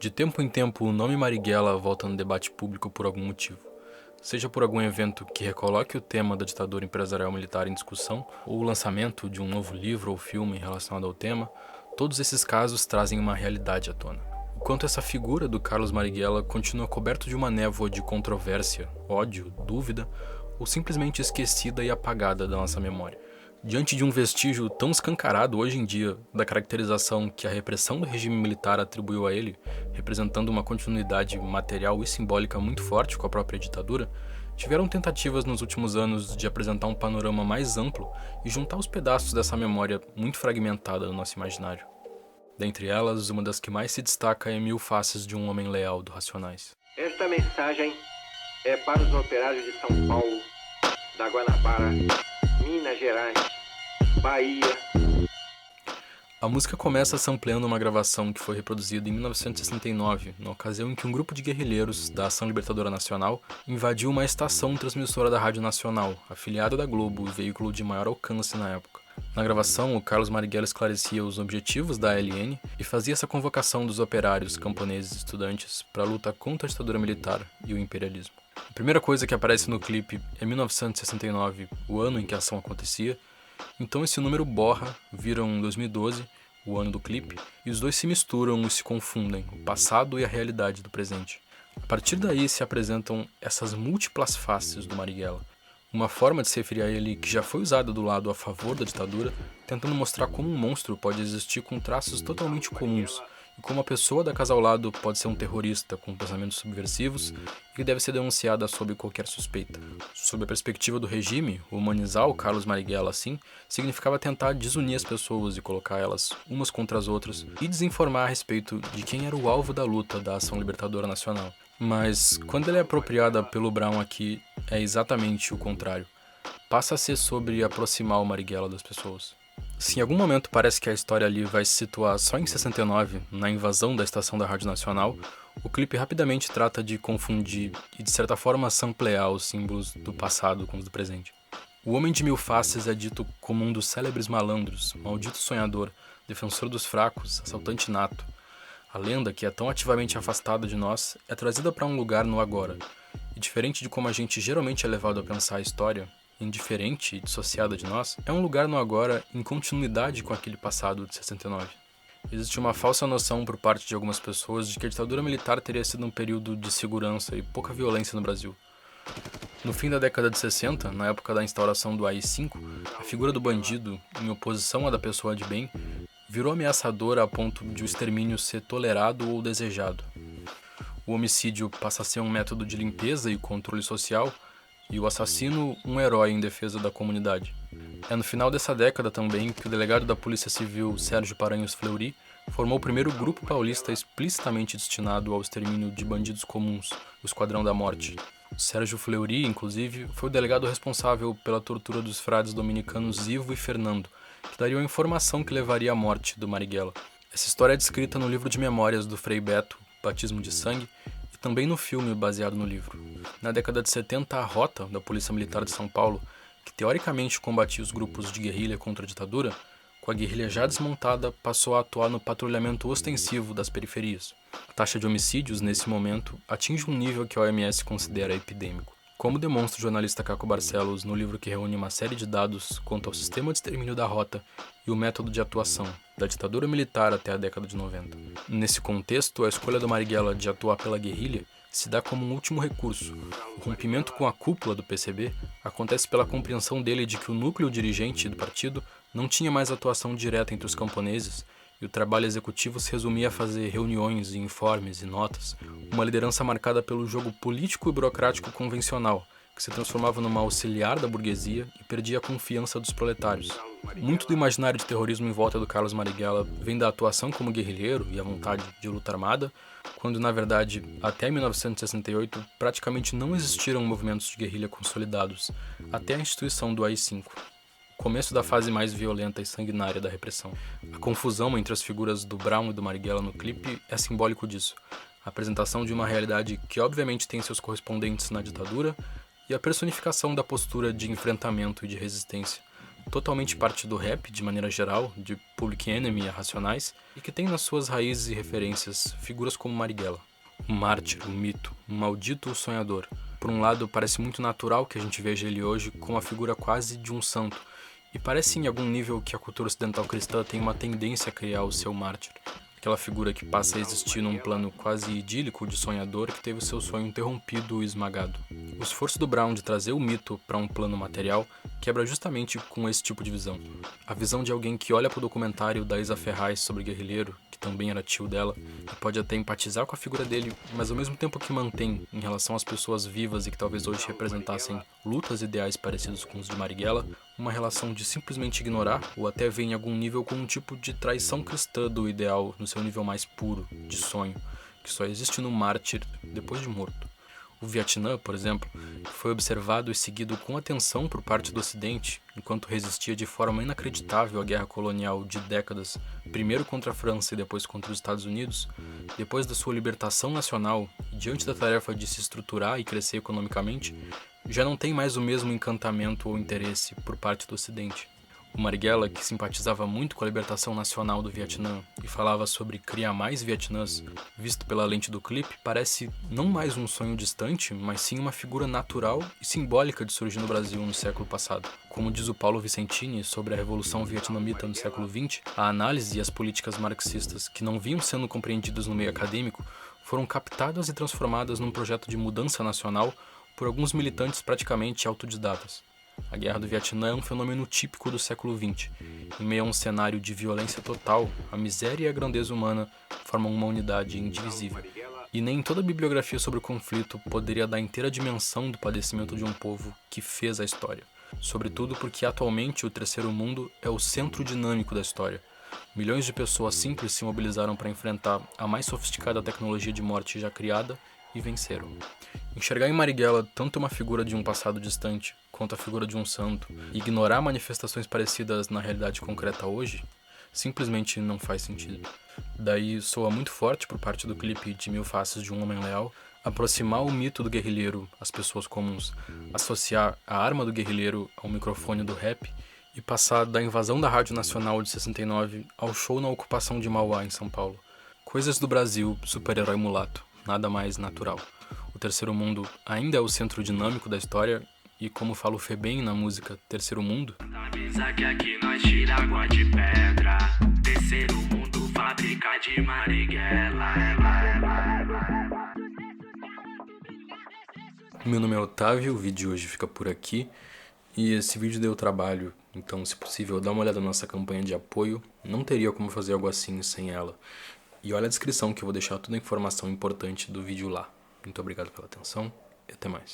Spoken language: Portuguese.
De tempo em tempo, o nome Marighella volta no debate público por algum motivo. Seja por algum evento que recoloque o tema da ditadura empresarial militar em discussão, ou o lançamento de um novo livro ou filme relacionado ao tema, todos esses casos trazem uma realidade à tona. O quanto essa figura do Carlos Marighella continua coberto de uma névoa de controvérsia, ódio, dúvida, ou simplesmente esquecida e apagada da nossa memória. Diante de um vestígio tão escancarado hoje em dia da caracterização que a repressão do regime militar atribuiu a ele, representando uma continuidade material e simbólica muito forte com a própria ditadura, tiveram tentativas nos últimos anos de apresentar um panorama mais amplo e juntar os pedaços dessa memória muito fragmentada no nosso imaginário. Dentre elas, uma das que mais se destaca é Mil Faces de um Homem Leal, do Racionais. Esta mensagem é para os operários de São Paulo, da Guanabara, Minas Gerais, Bahia. A música começa sampleando uma gravação que foi reproduzida em 1969, na ocasião em que um grupo de guerrilheiros da Ação Libertadora Nacional invadiu uma estação transmissora da Rádio Nacional, afiliada da Globo, o veículo de maior alcance na época. Na gravação, o Carlos Marighella esclarecia os objetivos da ALN e fazia essa convocação dos operários, camponeses e estudantes para a luta contra a ditadura militar e o imperialismo. A primeira coisa que aparece no clipe é 1969, o ano em que a ação acontecia. Então esse número borra, viram 2012, o ano do clipe, e os dois se misturam e se confundem, o passado e a realidade do presente. A partir daí se apresentam essas múltiplas faces do Marighella, uma forma de se referir a ele que já foi usada do lado a favor da ditadura, tentando mostrar como um monstro pode existir com traços totalmente comuns, e como a pessoa da casa ao lado pode ser um terrorista com pensamentos subversivos e que deve ser denunciada sob qualquer suspeita. Sob a perspectiva do regime, humanizar o Carlos Marighella assim significava tentar desunir as pessoas e colocar elas umas contra as outras e desinformar a respeito de quem era o alvo da luta da Ação Libertadora Nacional. Mas quando ela é apropriada pelo Brown aqui, é exatamente o contrário. Passa a ser sobre aproximar o Marighella das pessoas. Se em algum momento parece que a história ali vai se situar só em 69, na invasão da estação da Rádio Nacional, o clipe rapidamente trata de confundir e de certa forma samplear os símbolos do passado com os do presente. O Homem de Mil Faces é dito como um dos célebres malandros, maldito sonhador, defensor dos fracos, assaltante nato. A lenda, que é tão ativamente afastada de nós, é trazida para um lugar no agora, e diferente de como a gente geralmente é levado a pensar a história, indiferente e dissociada de nós, é um lugar no agora em continuidade com aquele passado de 69. Existe uma falsa noção por parte de algumas pessoas de que a ditadura militar teria sido um período de segurança e pouca violência no Brasil. No fim da década de 60, na época da instauração do AI-5, a figura do bandido, em oposição à da pessoa de bem, virou ameaçadora a ponto de o extermínio ser tolerado ou desejado. O homicídio passa a ser um método de limpeza e controle social, e o assassino um herói em defesa da comunidade. É no final dessa década também que o delegado da Polícia Civil, Sérgio Paranhos Fleury, formou o primeiro grupo paulista explicitamente destinado ao extermínio de bandidos comuns, o Esquadrão da Morte. Sérgio Fleury, inclusive, foi o delegado responsável pela tortura dos frades dominicanos Ivo e Fernando, que dariam a informação que levaria à morte do Marighella. Essa história é descrita no livro de memórias do Frei Beto, Batismo de Sangue, e também no filme baseado no livro. Na década de 70, a Rota, da Polícia Militar de São Paulo, que teoricamente combatia os grupos de guerrilha contra a ditadura, com a guerrilha já desmontada, passou a atuar no patrulhamento ostensivo das periferias. A taxa de homicídios, nesse momento, atinge um nível que a OMS considera epidêmico. Como demonstra o jornalista Caco Barcelos no livro que reúne uma série de dados quanto ao sistema de extermínio da Rota e o método de atuação, da ditadura militar até a década de 90. Nesse contexto, a escolha do Marighella de atuar pela guerrilha se dá como um último recurso. O rompimento com a cúpula do PCB acontece pela compreensão dele de que o núcleo dirigente do partido não tinha mais atuação direta entre os camponeses e o trabalho executivo se resumia a fazer reuniões, informes e notas, uma liderança marcada pelo jogo político e burocrático convencional, que se transformava numa auxiliar da burguesia e perdia a confiança dos proletários. Muito do imaginário de terrorismo em volta do Carlos Marighella vem da atuação como guerrilheiro e a vontade de luta armada, quando na verdade, até 1968, praticamente não existiram movimentos de guerrilha consolidados, até a instituição do AI-5. O começo da fase mais violenta e sanguinária da repressão. A confusão entre as figuras do Brown e do Marighella no clipe é simbólico disso. A apresentação de uma realidade que obviamente tem seus correspondentes na ditadura e a personificação da postura de enfrentamento e de resistência, totalmente parte do rap, de maneira geral, de Public Enemy a Racionais, e que tem nas suas raízes e referências figuras como Marighella. O mártir, o mito, o maldito o sonhador. Por um lado, parece muito natural que a gente veja ele hoje como a figura quase de um santo, e parece em algum nível que a cultura ocidental cristã tem uma tendência a criar o seu mártir. Aquela figura que passa a existir num plano quase idílico de sonhador que teve o seu sonho interrompido e esmagado. O esforço do Brown de trazer o mito para um plano material quebra justamente com esse tipo de visão. A visão de alguém que olha para o documentário da Isa Ferraz sobre Guerrilheiro, que também era tio dela, e pode até empatizar com a figura dele, mas ao mesmo tempo que mantém, em relação às pessoas vivas e que talvez hoje representassem lutas ideais parecidos com os de Marighella, uma relação de simplesmente ignorar ou até ver em algum nível com um tipo de traição cristã do ideal no seu nível mais puro, de sonho, que só existe no mártir depois de morto. O Vietnã, por exemplo, foi observado e seguido com atenção por parte do Ocidente, enquanto resistia de forma inacreditável à guerra colonial de décadas, primeiro contra a França e depois contra os Estados Unidos, depois da sua libertação nacional e diante da tarefa de se estruturar e crescer economicamente, já não tem mais o mesmo encantamento ou interesse por parte do Ocidente. O Marighella, que simpatizava muito com a libertação nacional do Vietnã e falava sobre criar mais Vietnãs, visto pela lente do clipe, parece não mais um sonho distante, mas sim uma figura natural e simbólica de surgir no Brasil no século passado. Como diz o Paulo Vicentini sobre a Revolução Vietnamita no século XX, a análise e as políticas marxistas que não vinham sendo compreendidas no meio acadêmico foram captadas e transformadas num projeto de mudança nacional por alguns militantes praticamente autodidatas. A Guerra do Vietnã é um fenômeno típico do século XX. Em meio a um cenário de violência total, a miséria e a grandeza humana formam uma unidade indivisível. E nem toda a bibliografia sobre o conflito poderia dar inteira dimensão do padecimento de um povo que fez a história. Sobretudo porque atualmente o Terceiro Mundo é o centro dinâmico da história. Milhões de pessoas simples se mobilizaram para enfrentar a mais sofisticada tecnologia de morte já criada e venceram. Enxergar em Marighella tanto uma figura de um passado distante quanto a figura de um santo e ignorar manifestações parecidas na realidade concreta hoje, simplesmente não faz sentido. Daí soa muito forte por parte do clipe de Mil Faces de um Homem Leal aproximar o mito do guerrilheiro às pessoas comuns, associar a arma do guerrilheiro ao microfone do rap e passar da invasão da Rádio Nacional de 69 ao show na ocupação de Mauá, em São Paulo. Coisas do Brasil, super-herói mulato, nada mais natural. O Terceiro Mundo ainda é o centro dinâmico da história e, como fala o Febem na música Terceiro Mundo, avisa que aqui nós tira água de pedra. Terceiro mundo, fábrica de Marighella. Meu nome é Otávio, o vídeo de hoje fica por aqui. E esse vídeo deu trabalho, então se possível dá uma olhada na nossa campanha de apoio. Não teria como fazer algo assim sem ela. E olha a descrição que eu vou deixar toda a informação importante do vídeo lá. Muito obrigado pela atenção e até mais.